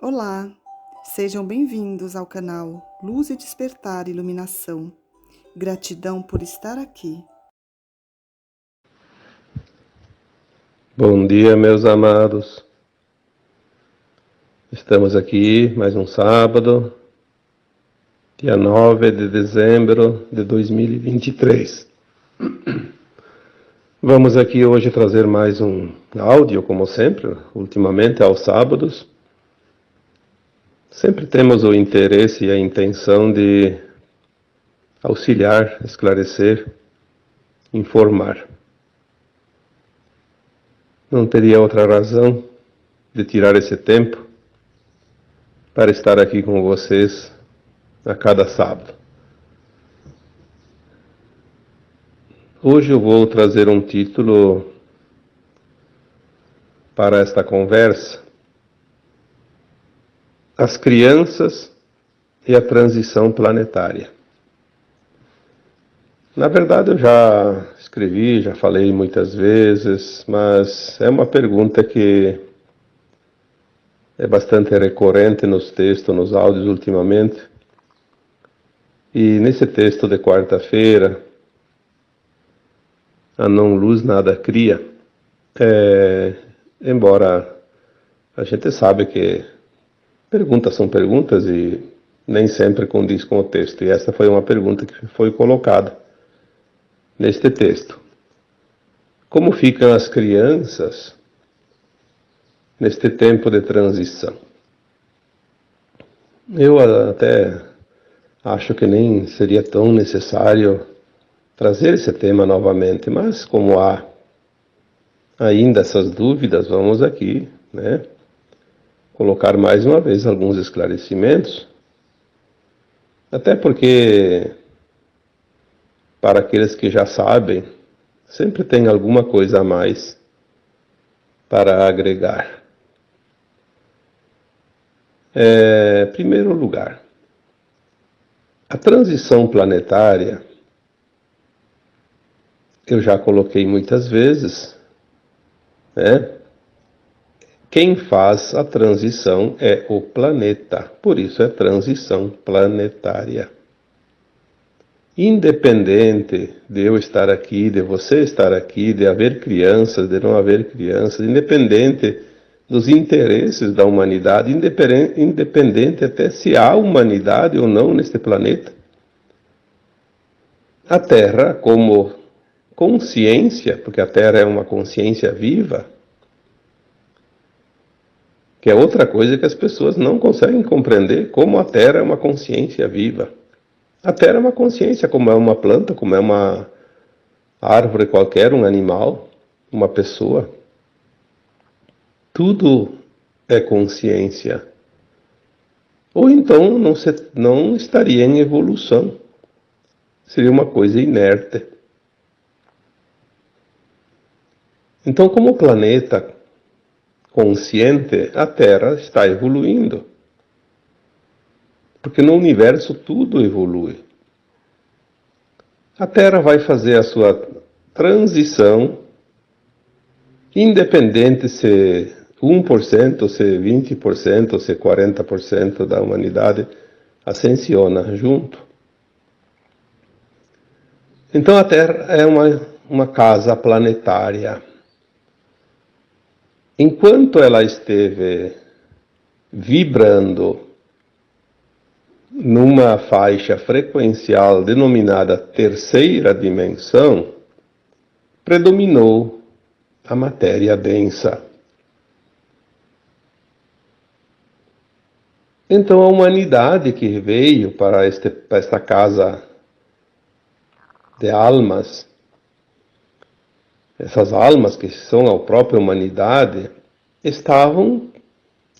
Olá, sejam bem-vindos ao canal Luz e Despertar Iluminação. Gratidão por estar aqui. Bom dia, meus amados. Estamos aqui mais um sábado, dia 9 de dezembro de 2023. Vamos aqui hoje trazer mais um áudio, como sempre, ultimamente aos sábados. Sempre temos o interesse e a intenção de auxiliar, esclarecer, informar. Não teria outra razão de tirar esse tempo para estar aqui com vocês a cada sábado. Hoje eu vou trazer um título para esta conversa: As crianças e a transição planetária. Na verdade eu já escrevi, já falei muitas vezes, mas é uma pergunta que é bastante recorrente nos textos, nos áudios ultimamente. E nesse texto de quarta-feira, a não luz nada cria, embora a gente sabe que perguntas são perguntas e nem sempre condiz com o texto. E essa foi uma pergunta que foi colocada neste texto. Como ficam as crianças neste tempo de transição? Eu até acho que nem seria tão necessário trazer esse tema novamente, mas como há ainda essas dúvidas, vamos aqui, colocar mais uma vez alguns esclarecimentos, até porque, para aqueles que já sabem, sempre tem alguma coisa a mais para agregar. Em primeiro lugar, a transição planetária, eu já coloquei muitas vezes, Quem faz a transição é o planeta, por isso é transição planetária. Independente de eu estar aqui, de você estar aqui, de haver crianças, de não haver crianças, independente dos interesses da humanidade, independente até se há humanidade ou não neste planeta, a Terra, como consciência, porque a Terra é uma consciência viva, que é outra coisa que as pessoas não conseguem compreender, como a Terra é uma consciência viva. A Terra é uma consciência, como é uma planta, como é uma árvore qualquer, um animal, uma pessoa. Tudo é consciência. Ou então não estaria em evolução. Seria uma coisa inerte. Então, como planeta consciente, a Terra está evoluindo. Porque no universo tudo evolui. A Terra vai fazer a sua transição, independente se 1%, se 20%, se 40% da humanidade ascensiona junto. Então a Terra é uma casa planetária. Enquanto ela esteve vibrando numa faixa frequencial denominada terceira dimensão, predominou a matéria densa. Então a humanidade que veio para esta casa de almas, essas almas que são a própria humanidade, estavam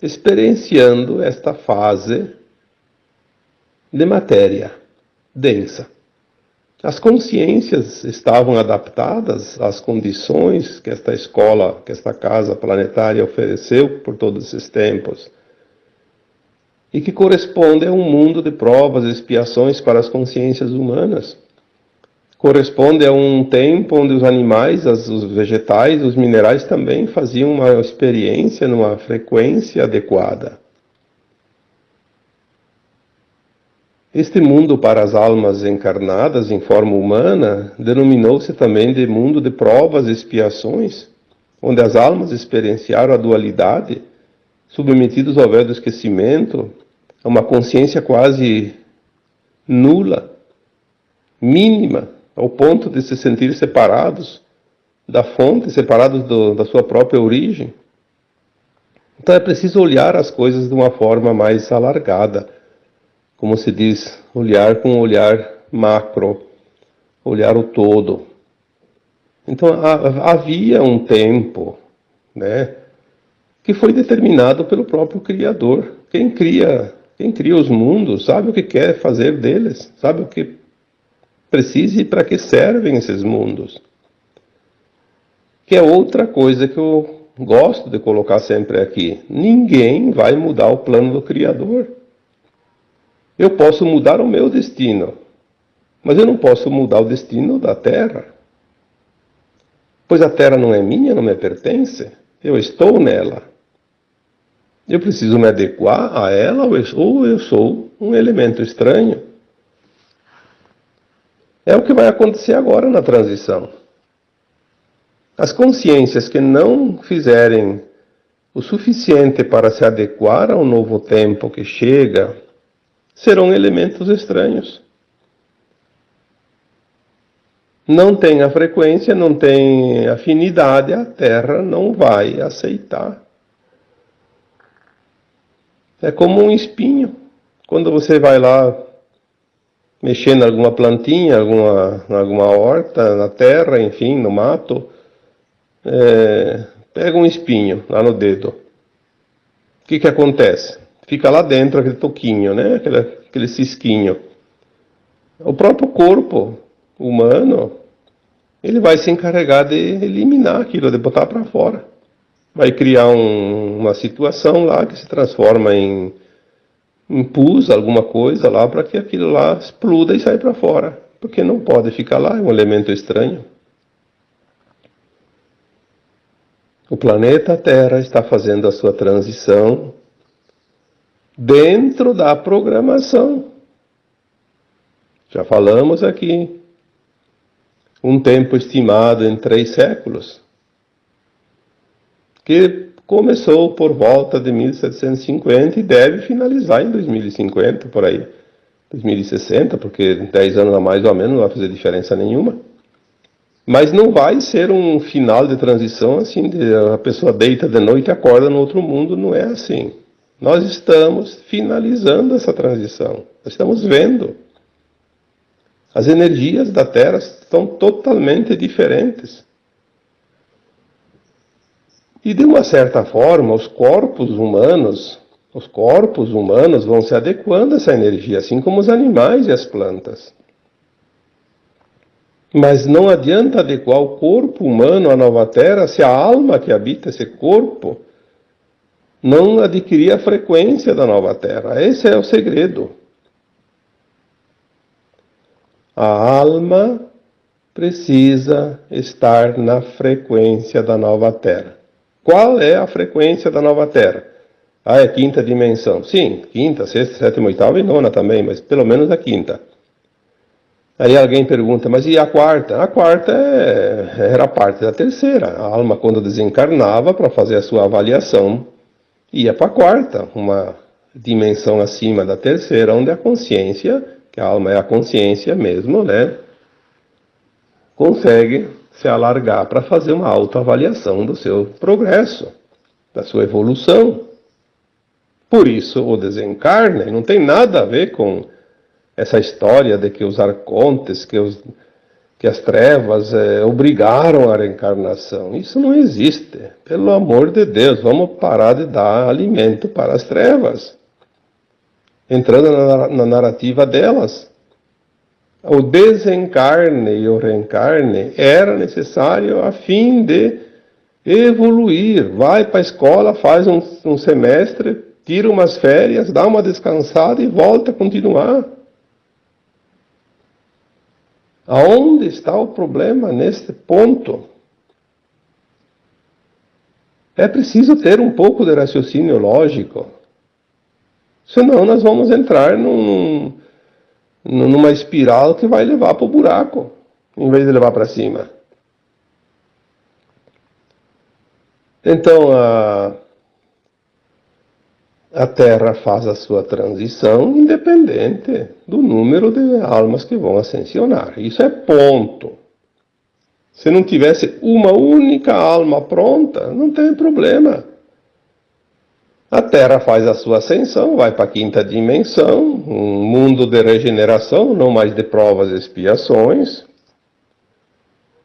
experienciando esta fase de matéria densa. As consciências estavam adaptadas às condições que esta escola, que esta casa planetária ofereceu por todos esses tempos, e que corresponde a um mundo de provas e expiações para as consciências humanas. Corresponde a um tempo onde os animais, os vegetais, os minerais também faziam uma experiência numa frequência adequada. Este mundo para as almas encarnadas em forma humana denominou-se também de mundo de provas e expiações, onde as almas experienciaram a dualidade, submetidos ao véu do esquecimento, a uma consciência quase nula, mínima, ao ponto de se sentir separados da fonte, separados da sua própria origem. Então é preciso olhar as coisas de uma forma mais alargada, como se diz, olhar com um olhar macro, olhar o todo. Então havia um tempo, né, que foi determinado pelo próprio Criador. Quem cria os mundos sabe o que quer fazer deles, sabe o que precisa e para que servem esses mundos. Que é outra coisa que eu gosto de colocar sempre aqui. Ninguém vai mudar o plano do Criador. Eu posso mudar o meu destino, mas eu não posso mudar o destino da Terra. Pois a Terra não é minha, não me pertence. Eu estou nela. Eu preciso me adequar a ela ou eu sou um elemento estranho. É o que vai acontecer agora na transição. As consciências que não fizerem o suficiente para se adequar ao novo tempo que chega, serão elementos estranhos. Não tem a frequência, não tem afinidade, a Terra não vai aceitar. É como um espinho. Quando você vai lá mexer em alguma plantinha, alguma horta, na terra, enfim, no mato, pega um espinho lá no dedo. O que acontece? Fica lá dentro aquele toquinho, né? Aquele cisquinho. O próprio corpo humano, ele vai se encarregar de eliminar aquilo, de botar para fora. Vai criar uma situação lá que se transforma em pus, alguma coisa lá, para que aquilo lá exploda e saia para fora. Porque não pode ficar lá, é um elemento estranho. O planeta Terra está fazendo a sua transição dentro da programação. Já falamos aqui. Um tempo estimado em 3 séculos. Que começou por volta de 1750 e deve finalizar em 2050, por aí. 2060, porque 10 anos a mais ou a menos não vai fazer diferença nenhuma. Mas não vai ser um final de transição assim, a pessoa deita de noite e acorda no outro mundo, não é assim. Nós estamos finalizando essa transição, nós estamos vendo. As energias da Terra estão totalmente diferentes. E de uma certa forma, os corpos humanos vão se adequando a essa energia, assim como os animais e as plantas. Mas não adianta adequar o corpo humano à nova Terra se a alma que habita esse corpo não adquirir a frequência da nova Terra. Esse é o segredo. A alma precisa estar na frequência da nova Terra. Qual é a frequência da nova Terra? Ah, é 5ª dimensão. Sim, 5ª, 6ª, 7ª, 8ª e 9ª também, mas pelo menos a 5ª. Aí alguém pergunta, mas e a 4ª? A 4ª era parte da 3ª. A alma, quando desencarnava para fazer a sua avaliação, ia para a 4ª, uma dimensão acima da 3ª, onde a consciência, que a alma é a consciência mesmo, né, consegue se alargar para fazer uma autoavaliação do seu progresso, da sua evolução. Por isso, o desencarne não tem nada a ver com essa história de que os arcontes, que as trevas obrigaram a reencarnação. Isso não existe. Pelo amor de Deus, vamos parar de dar alimento para as trevas. Entrando na narrativa delas. O desencarne e o reencarne era necessário a fim de evoluir. Vai para a escola, faz um semestre, tira umas férias, dá uma descansada e volta a continuar. Aonde está o problema nesse ponto? É preciso ter um pouco de raciocínio lógico. Senão nós vamos entrar numa espiral que vai levar para o buraco, em vez de levar para cima. Então, a Terra faz a sua transição independente do número de almas que vão ascensionar. Isso é ponto. Se não tivesse uma única alma pronta, não tem problema. A Terra faz a sua ascensão, vai para a quinta dimensão, um mundo de regeneração, não mais de provas e expiações.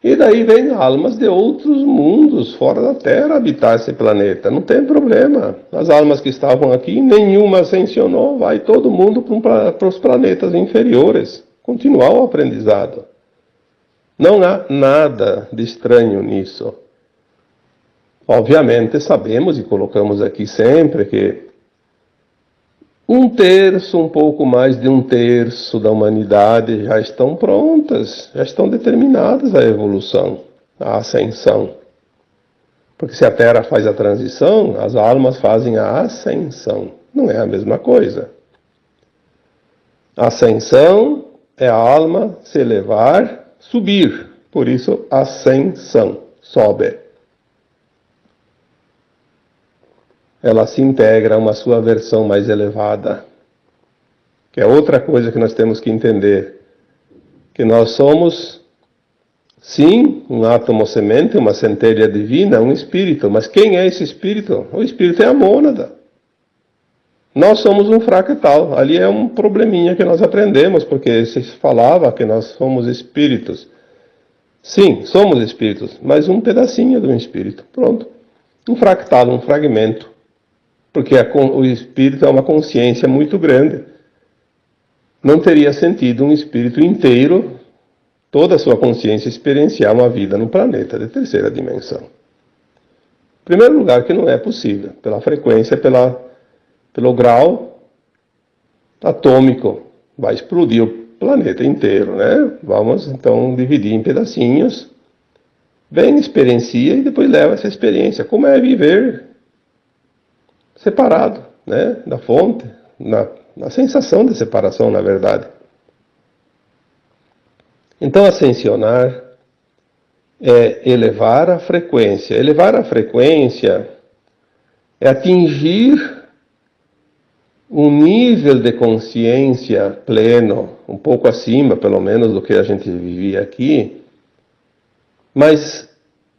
E daí vem almas de outros mundos fora da Terra habitar esse planeta. Não tem problema. As almas que estavam aqui, nenhuma ascensionou. Vai todo mundo para os planetas inferiores. Continuar o aprendizado. Não há nada de estranho nisso. Obviamente sabemos e colocamos aqui sempre que um pouco mais de um terço da humanidade já estão prontas, já estão determinadas à evolução, à ascensão. Porque se a Terra faz a transição, as almas fazem a ascensão. Não é a mesma coisa. Ascensão é a alma se elevar, subir. Por isso, ascensão, sobe. Ela se integra a uma sua versão mais elevada. Que é outra coisa que nós temos que entender. Que nós somos, sim, um átomo semente, uma centelha divina, um espírito. Mas quem é esse espírito? O espírito é a mônada. Nós somos um fractal. Ali é um probleminha que nós aprendemos, porque se falava que nós somos espíritos. Sim, somos espíritos, mas um pedacinho de um espírito. Pronto. Um fractal, um fragmento. Porque o espírito é uma consciência muito grande. Não teria sentido um espírito inteiro, toda a sua consciência, experienciar uma vida no planeta de terceira dimensão. Em primeiro lugar, que não é possível, pela frequência, pelo grau atômico. Vai explodir o planeta inteiro, né? Vamos então dividir em pedacinhos. Vem, experiencia e depois leva essa experiência. Como é viver separado, né, da fonte, na sensação de separação, na verdade. Então, ascensionar é elevar a frequência. Elevar a frequência é atingir um nível de consciência pleno, um pouco acima, pelo menos, do que a gente vivia aqui, mas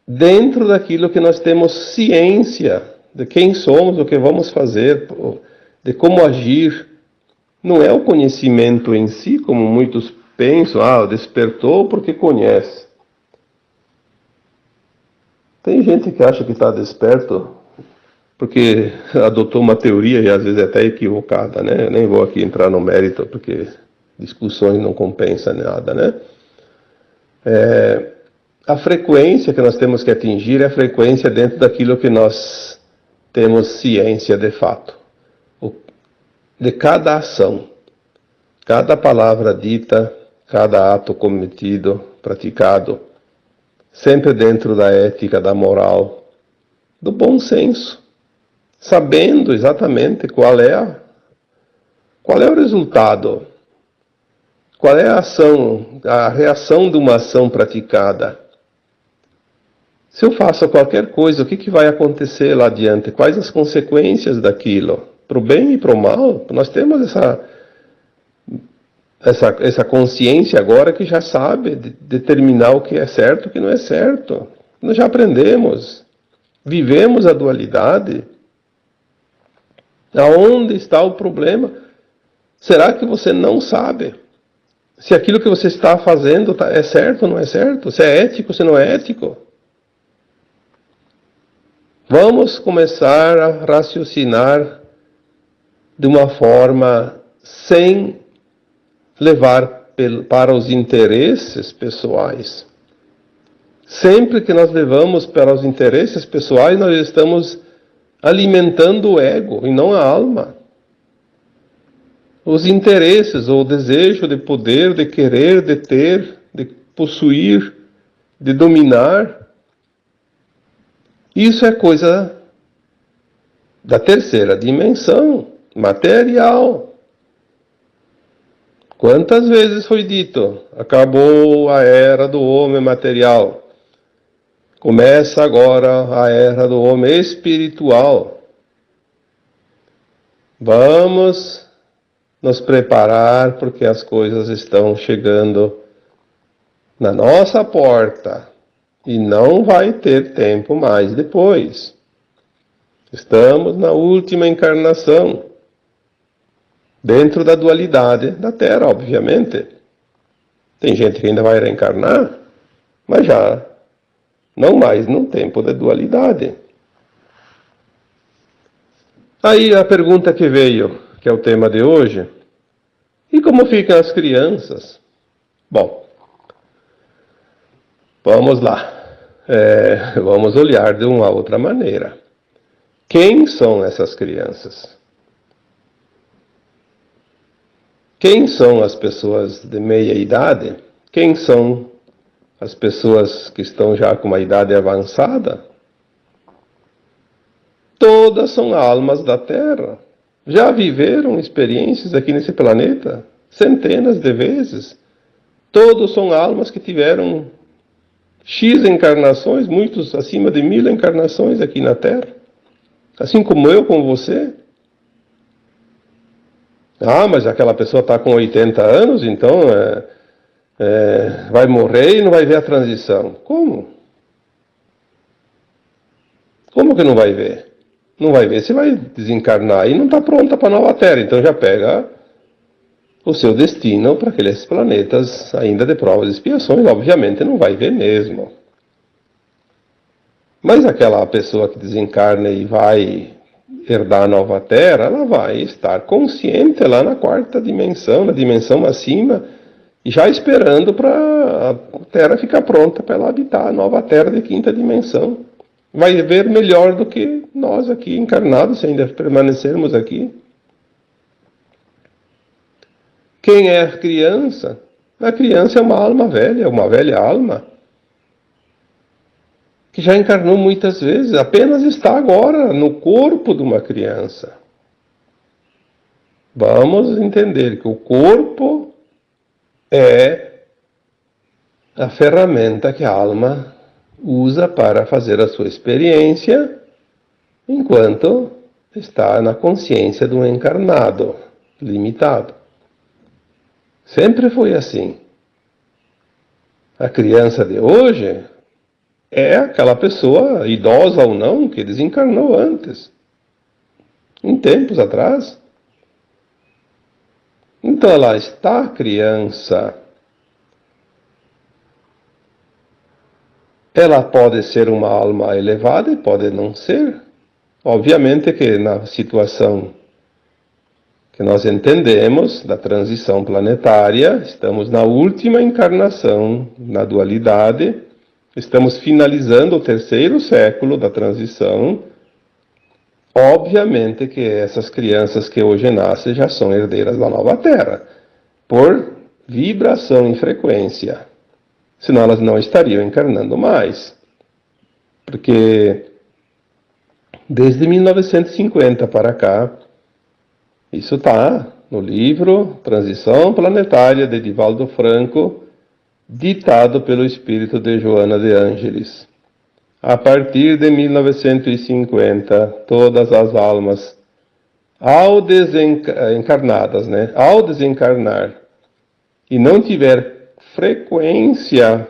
dentro daquilo que nós temos ciência de quem somos, o que vamos fazer, de como agir. Não é o conhecimento em si, como muitos pensam, despertou porque conhece. Tem gente que acha que está desperto porque adotou uma teoria e às vezes é até equivocada, né? Eu nem vou aqui entrar no mérito porque discussões não compensam nada, né? A frequência que nós temos que atingir é a frequência dentro daquilo que nós temos ciência de fato, de cada ação, cada palavra dita, cada ato cometido, praticado, sempre dentro da ética, da moral, do bom senso, sabendo exatamente qual é o resultado, qual é a ação, a reação de uma ação praticada. Se eu faço qualquer coisa, o que vai acontecer lá adiante? Quais as consequências daquilo? Para o bem e para o mal? Nós temos essa consciência agora que já sabe determinar o que é certo e o que não é certo. Nós já aprendemos. Vivemos a dualidade. Aonde está o problema? Será que você não sabe se aquilo que você está fazendo é certo ou não é certo? Se é ético, se não é ético? Vamos começar a raciocinar de uma forma sem levar para os interesses pessoais. Sempre que nós levamos para os interesses pessoais, nós estamos alimentando o ego e não a alma. Os interesses, ou o desejo de poder, de querer, de ter, de possuir, de dominar, isso é coisa da terceira dimensão, material. Quantas vezes foi dito, acabou a era do homem material, começa agora a era do homem espiritual. Vamos nos preparar porque as coisas estão chegando na nossa porta e não vai ter tempo mais depois. Estamos na última encarnação, dentro da dualidade da Terra, obviamente. Tem gente que ainda vai reencarnar, mas já não mais no tempo da dualidade. Aí a pergunta que veio, que é o tema de hoje, e como ficam as crianças? Bom, vamos lá. Vamos olhar de uma outra maneira. Quem são essas crianças? Quem são as pessoas de meia idade? Quem são as pessoas que estão já com uma idade avançada? Todas são almas da Terra. Já viveram experiências aqui nesse planeta centenas de vezes. Todos são almas que tiveram X encarnações, muitos acima de 1000 encarnações aqui na Terra. Assim como eu, como você. Ah, mas aquela pessoa está com 80 anos, então vai morrer e não vai ver a transição. Como? Como que não vai ver? Não vai ver se vai desencarnar e não está pronta para a nova Terra. Então já pega o seu destino para aqueles planetas ainda de provas e expiações. Obviamente não vai ver mesmo. Mas aquela pessoa que desencarna e vai herdar a nova Terra, ela vai estar consciente lá na quarta dimensão, na dimensão acima, e já esperando para a Terra ficar pronta para ela habitar a nova Terra de quinta dimensão. Vai ver melhor do que nós aqui encarnados, se ainda permanecermos aqui. Quem é a criança? A criança é uma alma velha, uma velha alma, que já encarnou muitas vezes, apenas está agora no corpo de uma criança. Vamos entender que o corpo é a ferramenta que a alma usa para fazer a sua experiência, enquanto está na consciência do encarnado, limitado. Sempre foi assim. A criança de hoje é aquela pessoa, idosa ou não, que desencarnou antes, em tempos atrás. Então ela está criança. Ela pode ser uma alma elevada e pode não ser. Obviamente que na situação que nós entendemos da transição planetária, estamos na última encarnação na dualidade. Estamos finalizando o 3º século da transição. Obviamente que essas crianças que hoje nascem já são herdeiras da nova Terra, por vibração em frequência. Senão elas não estariam encarnando mais. Porque desde 1950 para cá, isso está no livro Transição Planetária de Divaldo Franco, ditado pelo espírito de Joana de Ângeles. A partir de 1950, todas as almas, ao desencarnar e não tiver frequência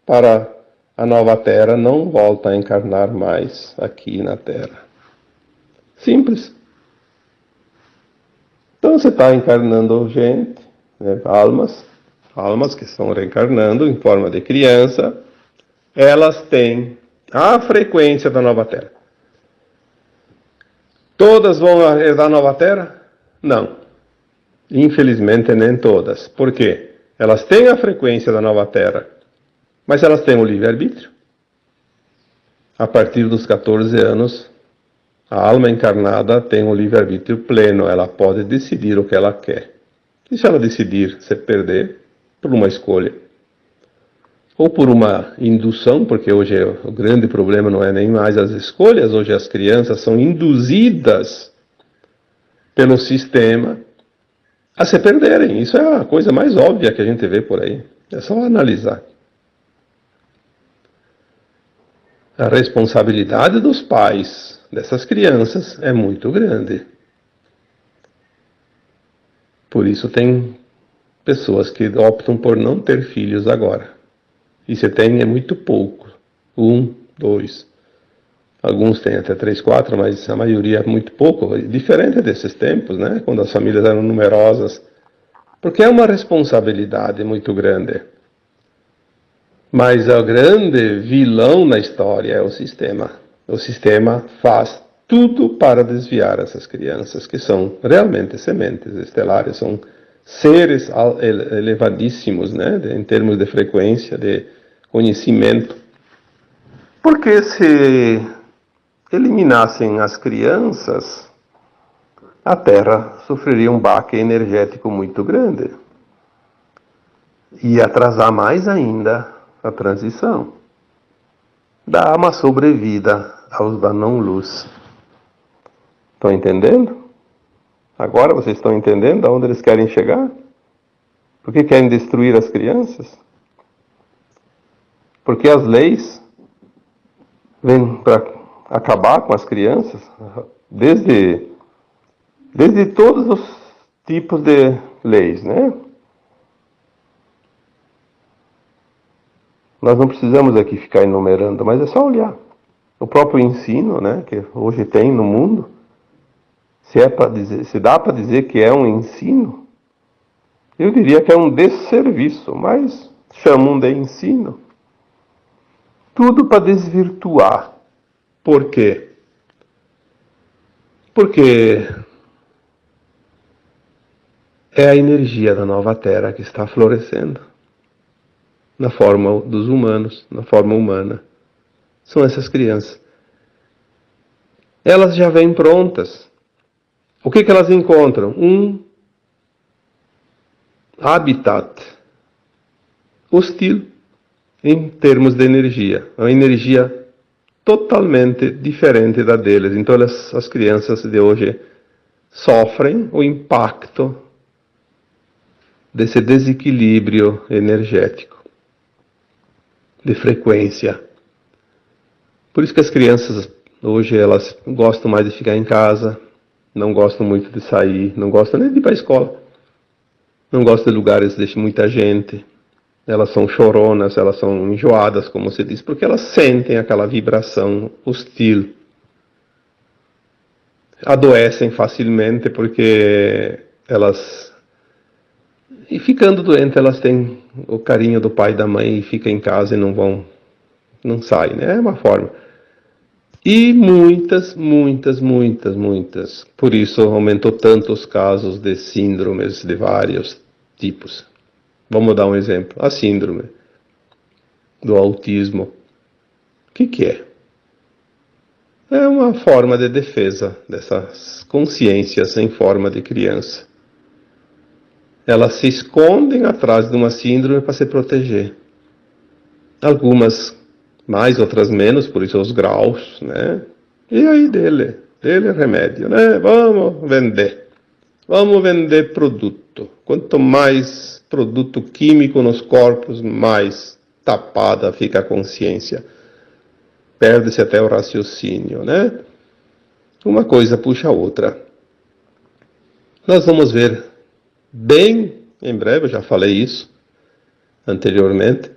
para a nova Terra, não volta a encarnar mais aqui na Terra. Simples. Então você está encarnando gente, né, almas que estão reencarnando em forma de criança, elas têm a frequência da nova Terra. Todas vão herdar a nova Terra? Não. Infelizmente nem todas. Por quê? Elas têm a frequência da nova Terra, mas elas têm o livre-arbítrio. A partir dos 14 anos, a alma encarnada tem o livre-arbítrio pleno, ela pode decidir o que ela quer. E se ela decidir se perder, por uma escolha, ou por uma indução, porque hoje o grande problema não é nem mais as escolhas, hoje as crianças são induzidas pelo sistema a se perderem. Isso é a coisa mais óbvia que a gente vê por aí. É só analisar. A responsabilidade dos pais dessas crianças é muito grande. Por isso tem pessoas que optam por não ter filhos agora. E se tem é muito pouco. 1, 2. Alguns têm até 3, 4, mas a maioria é muito pouco. Diferente desses tempos, né? Quando as famílias eram numerosas. Porque é uma responsabilidade muito grande. Mas o grande vilão na história é o sistema. O sistema faz tudo para desviar essas crianças, que são realmente sementes estelares, são seres elevadíssimos, né, em termos de frequência, de conhecimento. Porque se eliminassem as crianças, a Terra sofreria um baque energético muito grande. E atrasar mais ainda a transição. Dá uma sobrevida aos da não-luz. Estão entendendo? Agora vocês estão entendendo aonde eles querem chegar? Por que querem destruir as crianças? Porque as leis vêm para acabar com as crianças, desde todos os tipos de leis, né? Nós não precisamos aqui ficar enumerando, mas é só olhar. O próprio ensino, né, que hoje tem no mundo, se dá para dizer que é um ensino, eu diria que é um desserviço, mas chamam de ensino. Tudo para desvirtuar. Por quê? Porque é a energia da nova Terra que está florescendo. Na forma dos humanos, na forma humana. São essas crianças. Elas já vêm prontas. O que elas encontram? Um habitat hostil em termos de energia. Uma energia totalmente diferente da deles. Então as crianças de hoje sofrem o impacto desse desequilíbrio energético, de frequência. Por isso que as crianças hoje elas gostam mais de ficar em casa, não gostam muito de sair, não gostam nem de ir para a escola, não gostam de lugares de muita gente, elas são choronas, elas são enjoadas, como se diz, porque elas sentem aquela vibração hostil. Adoecem facilmente porque elas... E ficando doentes, elas têm o carinho do pai e da mãe e ficam em casa e não saem, né? É uma forma. E muitas. Por isso aumentou tanto os casos de síndromes de vários tipos. Vamos dar um exemplo. A síndrome do autismo. O que é? É uma forma de defesa dessas consciências em forma de criança. Elas se escondem atrás de uma síndrome para se proteger. Algumas mais, outras menos, por isso os graus, né? E aí dele é remédio, né? Vamos vender produto. Quanto mais produto químico nos corpos, mais tapada fica a consciência. Perde-se até o raciocínio, né? Uma coisa puxa a outra. Nós vamos ver bem em breve, eu já falei isso anteriormente,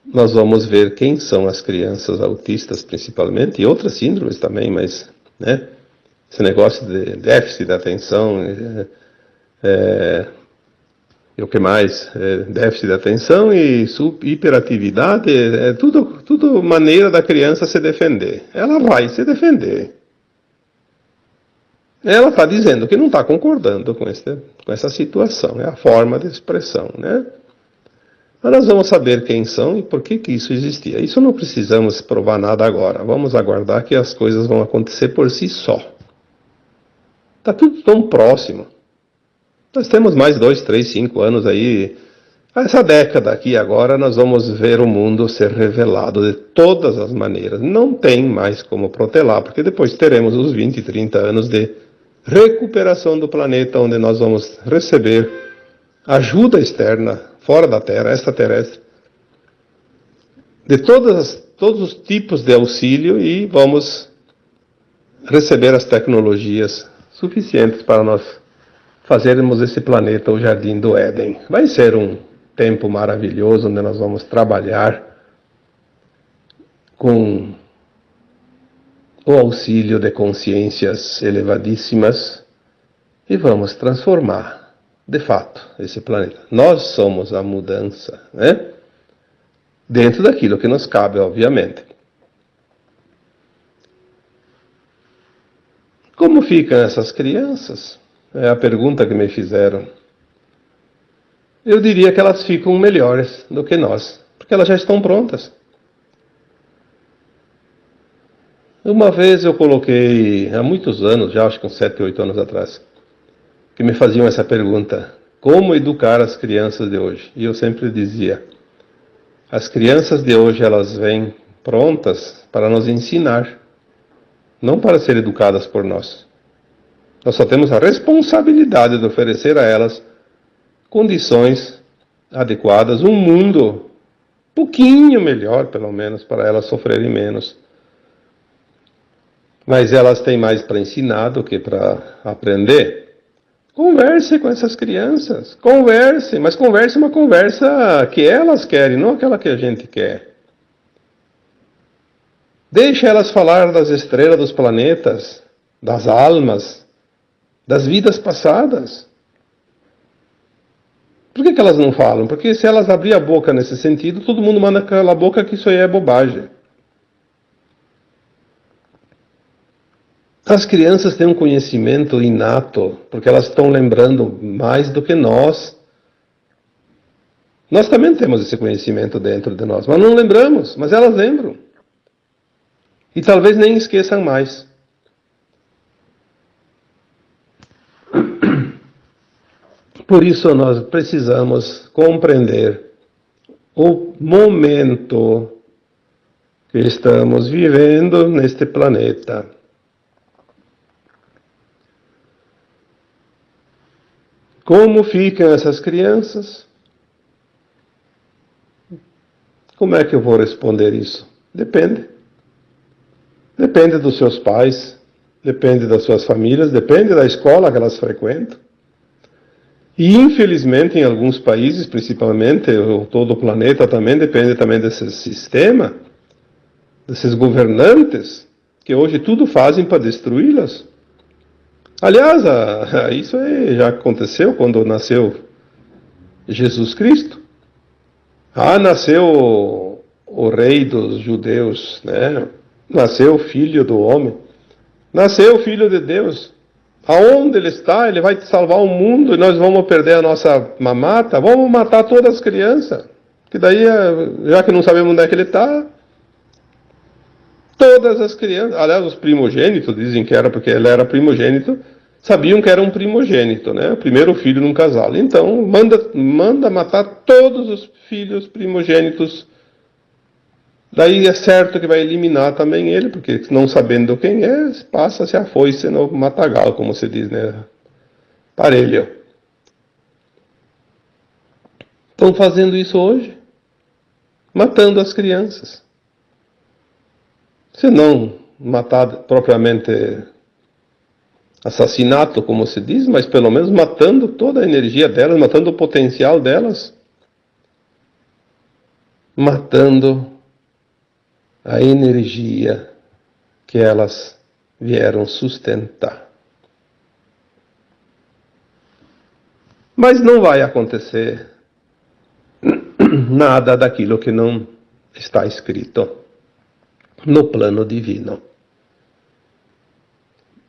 nós vamos ver quem são as crianças autistas principalmente, e outras síndromes também, mas, né, esse negócio de déficit de atenção, e o que mais? Déficit de atenção e hiperatividade, é tudo maneira da criança se defender. Ela vai se defender. Ela está dizendo que não está concordando com essa situação, é a forma de expressão, né? Mas nós vamos saber quem são e por que isso existia. Isso não precisamos provar nada agora. Vamos aguardar que as coisas vão acontecer por si só. Está tudo tão próximo. Nós temos mais 2, 3, 5 anos aí. Essa década aqui agora nós vamos ver o mundo ser revelado de todas as maneiras. Não tem mais como protelar, porque depois teremos os 20, 30 anos de recuperação do planeta, onde nós vamos receber ajuda externa, fora da Terra, extraterrestre, de todos os tipos de auxílio, e vamos receber as tecnologias suficientes para nós fazermos esse planeta o Jardim do Éden. Vai ser um tempo maravilhoso, onde nós vamos trabalhar com o auxílio de consciências elevadíssimas e vamos transformar, de fato, esse planeta. Nós somos a mudança, né? Dentro daquilo que nos cabe, obviamente. Como ficam essas crianças? É a pergunta que me fizeram. Eu diria que elas ficam melhores do que nós, porque elas já estão prontas. Uma vez eu coloquei, há muitos anos, já acho que uns 7, 8 anos atrás, que me faziam essa pergunta: como educar as crianças de hoje? E eu sempre dizia: as crianças de hoje, elas vêm prontas para nos ensinar, não para ser educadas por nós. Nós só temos a responsabilidade de oferecer a elas condições adequadas, um mundo um pouquinho melhor, pelo menos, para elas sofrerem menos. Mas elas têm mais para ensinar do que para aprender. Converse com essas crianças, converse, mas converse uma conversa que elas querem, não aquela que a gente quer. Deixe elas falar das estrelas, dos planetas, das almas, das vidas passadas. Por que elas não falam? Porque se elas abrirem a boca nesse sentido, todo mundo manda calar a boca que isso aí é bobagem. As crianças têm um conhecimento inato, porque elas estão lembrando mais do que nós. Nós também temos esse conhecimento dentro de nós, mas não lembramos, mas elas lembram. E talvez nem esqueçam mais. Por isso nós precisamos compreender o momento que estamos vivendo neste planeta. Como ficam essas crianças? Como é que eu vou responder isso? Depende. Depende dos seus pais, depende das suas famílias, depende da escola que elas frequentam. E, infelizmente, em alguns países, principalmente, todo o planeta também depende também desse sistema, desses governantes, que hoje tudo fazem para destruí-las. Aliás, isso já aconteceu quando nasceu Jesus Cristo. Nasceu o rei dos judeus, né? Nasceu o filho do homem. Nasceu o filho de Deus. Aonde ele está, ele vai salvar o mundo e nós vamos perder a nossa mamata. Vamos matar todas as crianças. Que daí, já que não sabemos onde é que ele está, todas as crianças, aliás, os primogênitos, dizem que era porque ele era primogênito, sabiam que era um primogênito, né? O primeiro filho num casal. Então, manda matar todos os filhos primogênitos. Daí é certo que vai eliminar também ele, porque não sabendo quem é, passa-se a foice no matagal, como se diz, né? Parelho. Estão fazendo isso hoje, matando as crianças. Se não matar propriamente assassinato, como se diz, mas pelo menos matando toda a energia delas, matando o potencial delas, matando a energia que elas vieram sustentar. Mas não vai acontecer nada daquilo que não está escrito no plano divino.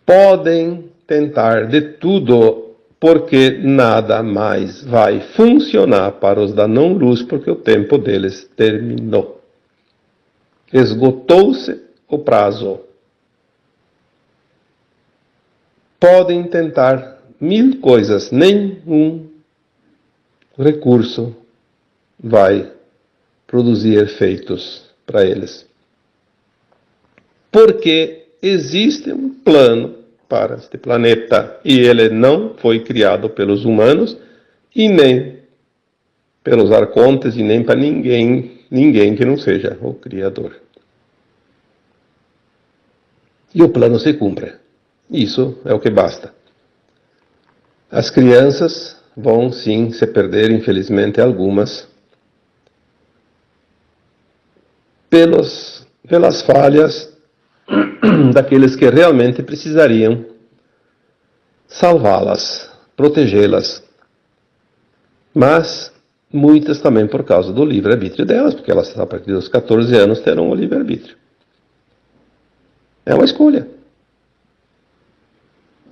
Podem tentar de tudo, porque nada mais vai funcionar para os da não-luz, porque o tempo deles terminou. Esgotou-se o prazo. Podem tentar 1000 coisas, nenhum recurso vai produzir efeitos para eles. Porque existe um plano para este planeta. E ele não foi criado pelos humanos e nem pelos arcontes e nem para ninguém que não seja o Criador. E o plano se cumpre. Isso é o que basta. As crianças vão sim se perder, infelizmente algumas, pelas falhas daqueles que realmente precisariam salvá-las, protegê-las. Mas muitas também por causa do livre-arbítrio delas, porque elas a partir dos 14 anos terão o livre-arbítrio. É uma escolha.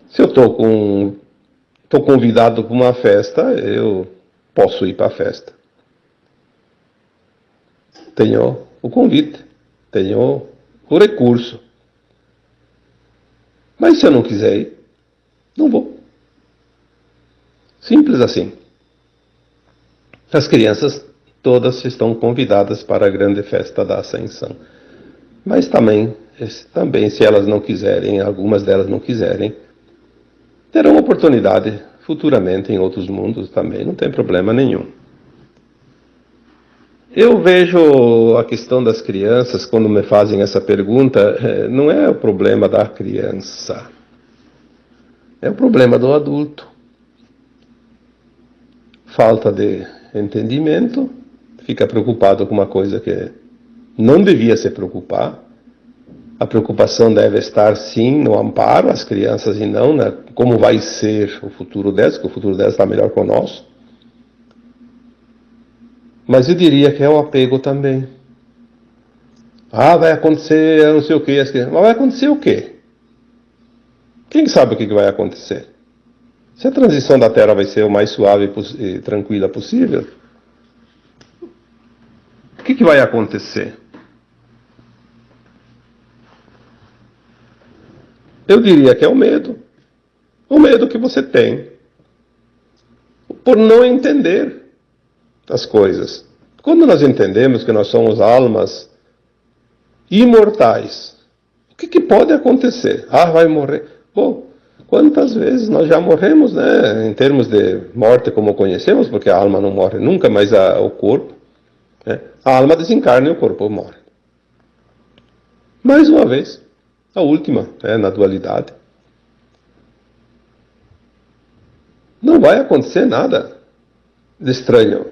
Se eu estou convidado para uma festa, eu posso ir para a festa. Tenho o convite, tenho o recurso. Mas se eu não quiser ir, não vou. Simples assim. As crianças todas estão convidadas para a grande festa da Ascensão. Mas também, se elas não quiserem, algumas delas não quiserem, terão oportunidade futuramente em outros mundos também, não tem problema nenhum. Eu vejo a questão das crianças, quando me fazem essa pergunta, não é o problema da criança, é o problema do adulto. Falta de entendimento, fica preocupado com uma coisa que não devia se preocupar. A preocupação deve estar, sim, no amparo às crianças e não como vai ser o futuro delas, que o futuro delas está melhor que o nosso. Mas eu diria que é o apego também. Vai acontecer não sei o quê. Mas vai acontecer o quê? Quem sabe o que vai acontecer? Se a transição da Terra vai ser o mais suave e tranquila possível, o que vai acontecer? Eu diria que é o medo. O medo que você tem por não entender as coisas. Quando nós entendemos que nós somos almas imortais, o que pode acontecer? Vai morrer. Bom, quantas vezes nós já morremos, né? Em termos de morte como conhecemos, porque a alma não morre nunca, mas o corpo, né? A alma desencarna e o corpo morre. Mais uma vez. A última, na dualidade. Não vai acontecer nada de estranho.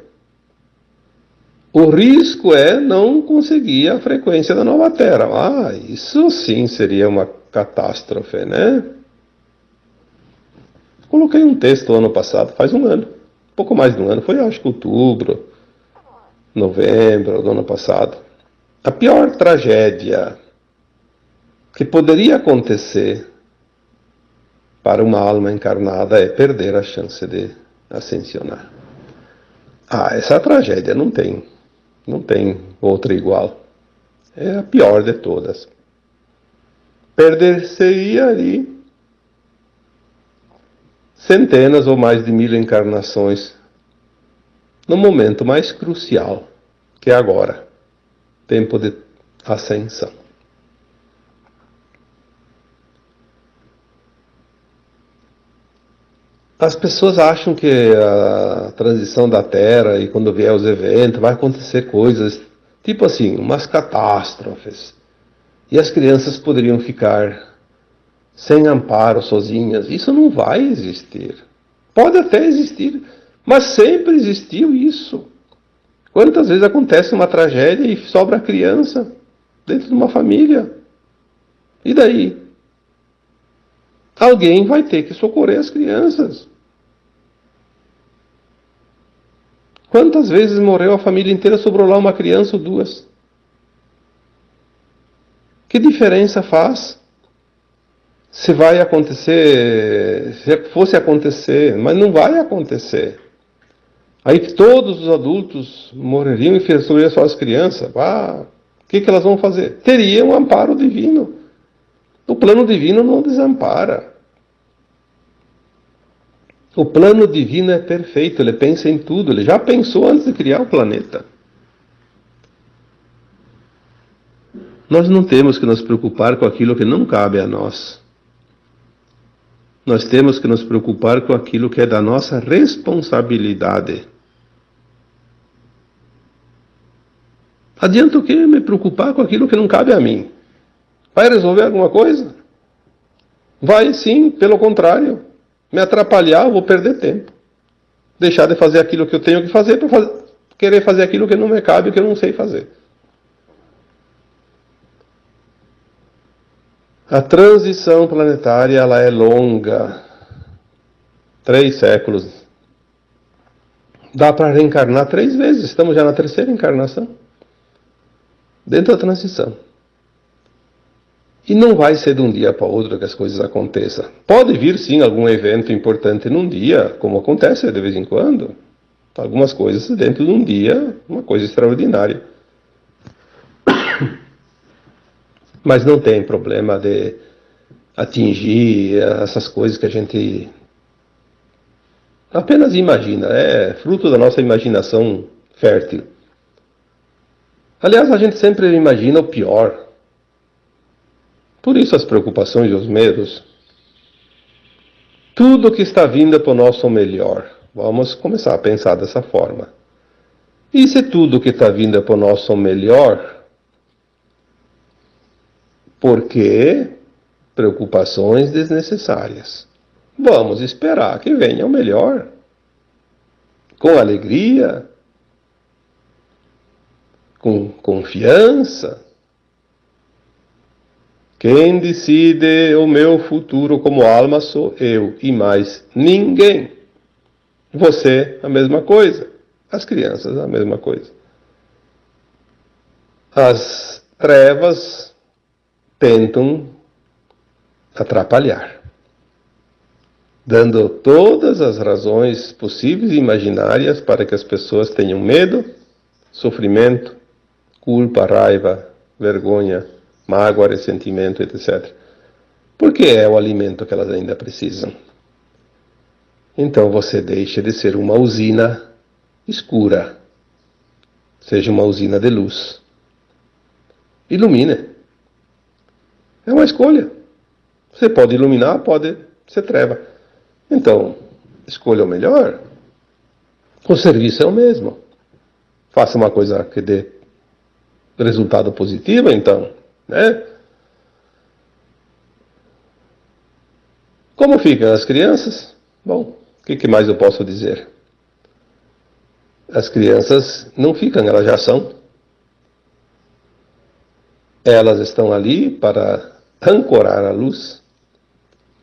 O risco é não conseguir a frequência da nova Terra. Isso sim seria uma catástrofe, né? Coloquei um texto ano passado, faz um ano. Pouco mais de um ano, foi acho que outubro, novembro do ano passado. A pior tragédia que poderia acontecer para uma alma encarnada é perder a chance de ascensionar. Essa tragédia não tem outra igual. É a pior de todas. Perder-se-ia ali centenas ou mais de 1000 encarnações no momento mais crucial, que é agora, tempo de ascensão. As pessoas acham que a transição da Terra e quando vier os eventos vai acontecer coisas, tipo assim, umas catástrofes. E as crianças poderiam ficar sem amparo, sozinhas. Isso não vai existir. Pode até existir, mas sempre existiu isso. Quantas vezes acontece uma tragédia e sobra a criança dentro de uma família? E daí? Alguém vai ter que socorrer as crianças. Quantas vezes morreu a família inteira, sobrou lá uma criança ou duas? Que diferença faz? Se vai acontecer, se fosse acontecer, mas não vai acontecer. Aí todos os adultos morreriam e sobrariam só as crianças. O que elas vão fazer? Teriam um amparo divino. O plano divino não desampara. O plano divino é perfeito, ele pensa em tudo, ele já pensou antes de criar o planeta. Nós não temos que nos preocupar com aquilo que não cabe a nós. Nós temos que nos preocupar com aquilo que é da nossa responsabilidade. Adianta o quê me preocupar com aquilo que não cabe a mim? Vai resolver alguma coisa? Vai sim, pelo contrário. Me atrapalhar, eu vou perder tempo. Deixar de fazer aquilo que eu tenho que fazer para querer fazer aquilo que não me cabe, que eu não sei fazer. A transição planetária, ela é longa. 3 séculos. Dá para reencarnar 3 vezes. Estamos já na 3ª encarnação. Dentro da transição. E não vai ser de um dia para outro que as coisas aconteçam. Pode vir sim algum evento importante num dia, como acontece de vez em quando. Algumas coisas dentro de um dia, uma coisa extraordinária. Mas não tem problema de atingir essas coisas que a gente apenas imagina. É fruto da nossa imaginação fértil. Aliás, a gente sempre imagina o pior. Por isso as preocupações e os medos. Tudo que está vindo para o nosso melhor. Vamos começar a pensar dessa forma. E se tudo que está vindo para o nosso melhor, por que preocupações desnecessárias? Vamos esperar que venha o melhor. Com alegria, com confiança. Quem decide o meu futuro como alma sou eu e mais ninguém. Você, a mesma coisa. As crianças, a mesma coisa. As trevas tentam atrapalhar, dando todas as razões possíveis e imaginárias para que as pessoas tenham medo, sofrimento, culpa, raiva, vergonha, mágoa, ressentimento, etc. Porque é o alimento que elas ainda precisam. Então você deixa de ser uma usina escura. Seja uma usina de luz. Ilumine. É uma escolha. Você pode iluminar, pode ser treva. Então, escolha o melhor. O serviço é o mesmo. Faça uma coisa que dê resultado positivo, então, né? Como ficam as crianças? Bom, o que mais eu posso dizer? As crianças não ficam, elas já são. Elas estão ali para ancorar a luz,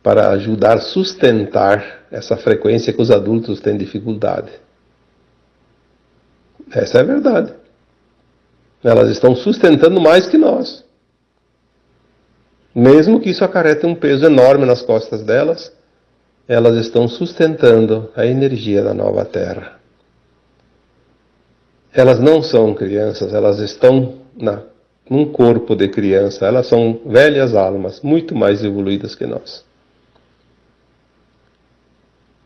para ajudar a sustentar essa frequência que os adultos têm dificuldade. Essa é a verdade. Elas estão sustentando mais que nós. Mesmo que isso acarrete um peso enorme nas costas delas, elas estão sustentando a energia da nova Terra. Elas não são crianças, elas estão num corpo de criança, elas são velhas almas, muito mais evoluídas que nós.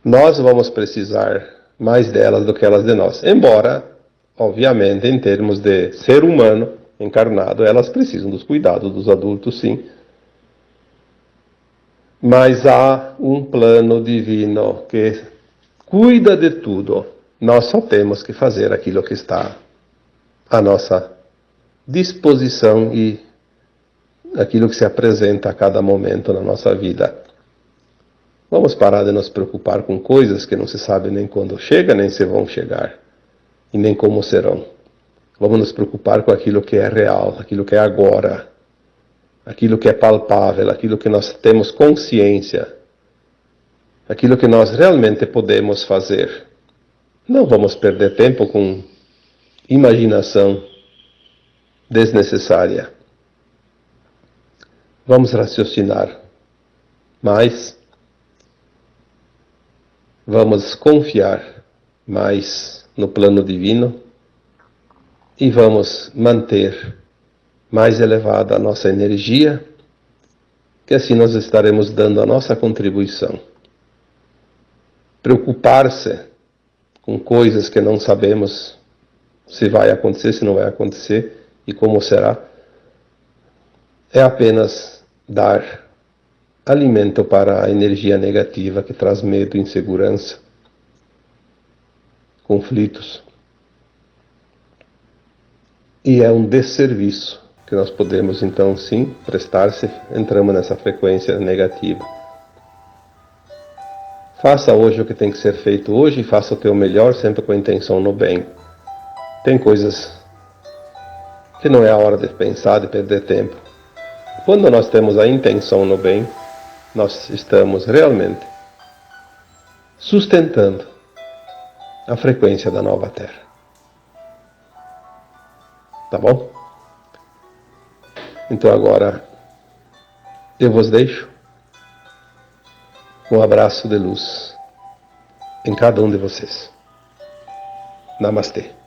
Nós vamos precisar mais delas do que elas de nós. Embora, obviamente, em termos de ser humano encarnado, elas precisam dos cuidados dos adultos, sim. Mas há um plano divino que cuida de tudo. Nós só temos que fazer aquilo que está à nossa disposição e aquilo que se apresenta a cada momento na nossa vida. Vamos parar de nos preocupar com coisas que não se sabe nem quando chegam, nem se vão chegar, e nem como serão. Vamos nos preocupar com aquilo que é real, aquilo que é agora, aquilo que é palpável, aquilo que nós temos consciência, aquilo que nós realmente podemos fazer. Não vamos perder tempo com imaginação desnecessária. Vamos raciocinar mais, vamos confiar mais no plano divino e vamos manter mais elevada a nossa energia, que assim nós estaremos dando a nossa contribuição. Preocupar-se com coisas que não sabemos se vai acontecer, se não vai acontecer e como será, é apenas dar alimento para a energia negativa que traz medo, insegurança, conflitos. E é um desserviço que nós podemos, então, sim, prestar se entramos nessa frequência negativa. Faça hoje o que tem que ser feito hoje e faça o teu melhor, sempre com a intenção no bem. Tem coisas que não é a hora de pensar, de perder tempo. Quando nós temos a intenção no bem, nós estamos realmente sustentando a frequência da nova Terra. Tá bom? Então agora eu vos deixo um abraço de luz em cada um de vocês. Namastê.